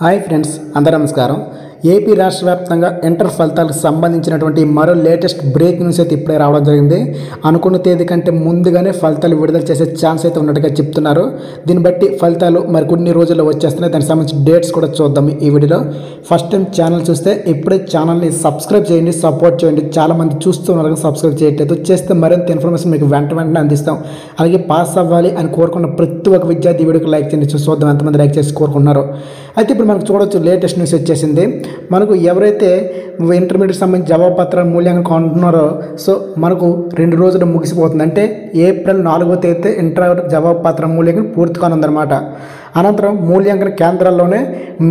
Hi friends, అందరూ నమస్కారం. AP రాష్ట్ర వ్యాప్తంగా ఇంటర్ ఫలితాలకు సంబంధించినటువంటి మరో లేటెస్ట్ బ్రేక్ న్యూస్ అయితే ఇప్పుడే రావడం జరిగింది. అనుకున్న తేదీ కంటే ముందుగానే ఫలితాలు విడుదల చేసే ఛాన్స్ అయితే ఉన్నట్టుగా చెప్తున్నారు. దీన్ని బట్టి ఫలితాలు మరి కొన్ని రోజుల్లో వచ్చేస్తున్నాయి. దానికి సంబంధించిన డేట్స్ కూడా చూద్దాం ఈ వీడియోలో. ఫస్ట్ టైం ఛానల్ చూస్తే ఇప్పుడే ఛానల్ని సబ్స్క్రైబ్ చేయండి, సపోర్ట్ చేయండి. చాలామంది చూస్తున్నారు సబ్స్క్రైబ్ చేయట్లేదు. చేస్తే మరింత ఇన్ఫర్మేషన్ మీకు వెంటనే అందిస్తాం. అలాగే పాస్ అవ్వాలి అని కోరుకున్న ప్రతి ఒక్క విద్యార్థి వీడియోకి లైక్ చేయండి. చూద్దాం ఎంతమంది లైక్ చేసి కోరుకుంటున్నారు. అయితే ఇప్పుడు మనకు చూడవచ్చు లేటెస్ట్ న్యూస్ వచ్చేసింది. మనకు ఎవరైతే ఇంటర్మీడియట్ సంబంధించి జవాబు పత్రాలు మూల్యాంకనం కొంటున్నారో మనకు 2 రోజులు ముగిసిపోతుంది. అంటే ఏప్రిల్ 4వ తేదీ ఇంటర్ జవాబు పత్రం మూల్యాంకనం పూర్తి కానుందన్నమాట. అనంతరం మూల్యాంకన కేంద్రాల్లోనే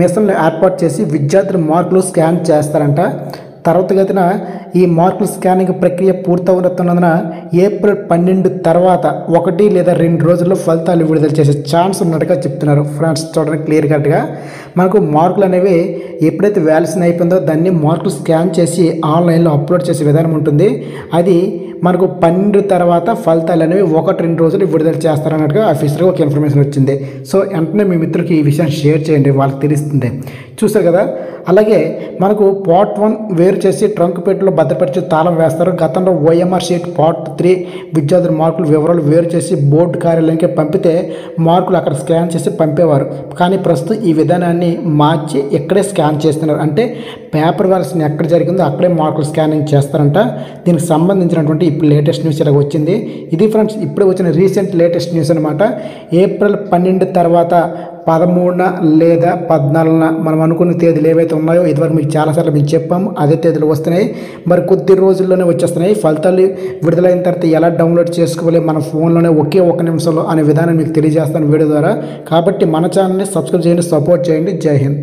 మిషన్లు ఏర్పాటు చేసి విద్యార్థుల మార్కులు స్కాన్ చేస్తారంట. తర్వాతగతిన ఈ మార్కుల స్కానింగ్ ప్రక్రియ పూర్తవుతున్నందున ఏప్రిల్ 12 తర్వాత 1 లేదా 2 రోజుల్లో ఫలితాలు విడుదల చేసే ఛాన్స్ ఉన్నట్టుగా చెప్తున్నారు. ఫ్రెండ్స్ చూడండి క్లియర్ కట్గా మనకు మార్కులు అనేవి ఎప్పుడైతే వ్యాలిడేషన్ అయిపోయిందో దాన్ని మార్కులు స్కాన్ చేసి ఆన్లైన్లో అప్లోడ్ చేసే విధానం ఉంటుంది. అది మనకు 12 తర్వాత ఫలితాలు అనేవి 1-2 రోజులు విడుదల చేస్తారన్నట్టుగా ఆఫీసర్గా ఒక ఇన్ఫర్మేషన్ వచ్చింది. వెంటనే మీ మిత్రులకి ఈ విషయాన్ని షేర్ చేయండి, వాళ్ళకి తెలుస్తుంది. చూసారు కదా. అలాగే మనకు పార్ట్ 1 వేరు చేసి ట్రంక్ పెట్టెలో భద్రపరిచి తాళం వేస్తారు. గతంలో ఓఎంఆర్ షీట్ పార్ట్ 3 విద్యార్థుల మార్కుల వివరాలు వేరు చేసి బోర్డు కార్యాలయానికి పంపితే మార్కులు అక్కడ స్కాన్ చేసి పంపేవారు. కానీ ప్రస్తుతం ఈ విధానాన్ని మార్చి ఇక్కడే స్కాన్ చేస్తున్నారు. అంటే పేపర్ వర్షన్ ఎక్కడ జరిగిందో అక్కడే మార్కులు స్కానింగ్ చేస్తారంట. దీనికి సంబంధించినటువంటి ఇప్పుడు లేటెస్ట్ న్యూస్ ఇలా వచ్చింది. ఇది ఫ్రెండ్స్ ఇప్పుడే వచ్చిన రీసెంట్ లేటెస్ట్ న్యూస్ అనమాట. ఏప్రిల్ 12 తర్వాత 13 లేదా 14 మనం అనుకున్న తేదీలు ఏవైతే ఉన్నాయో ఇదివరకు మీకు చాలాసార్లు మేము చెప్పాము, అదే తేదీలు వస్తున్నాయి. మరి కొద్ది రోజుల్లోనే వచ్చేస్తున్నాయి. ఫలితాలు విడుదలైన తర్వాత ఎలా డౌన్లోడ్ చేసుకోవాలి మన ఫోన్లోనే ఒకే 1 నిమిషంలో అనే విధానం మీకు తెలియజేస్తాను వీడియో ద్వారా. కాబట్టి మన ఛానల్ని సబ్స్క్రైబ్ చేయండి, సపోర్ట్ చేయండి. జై హింద్.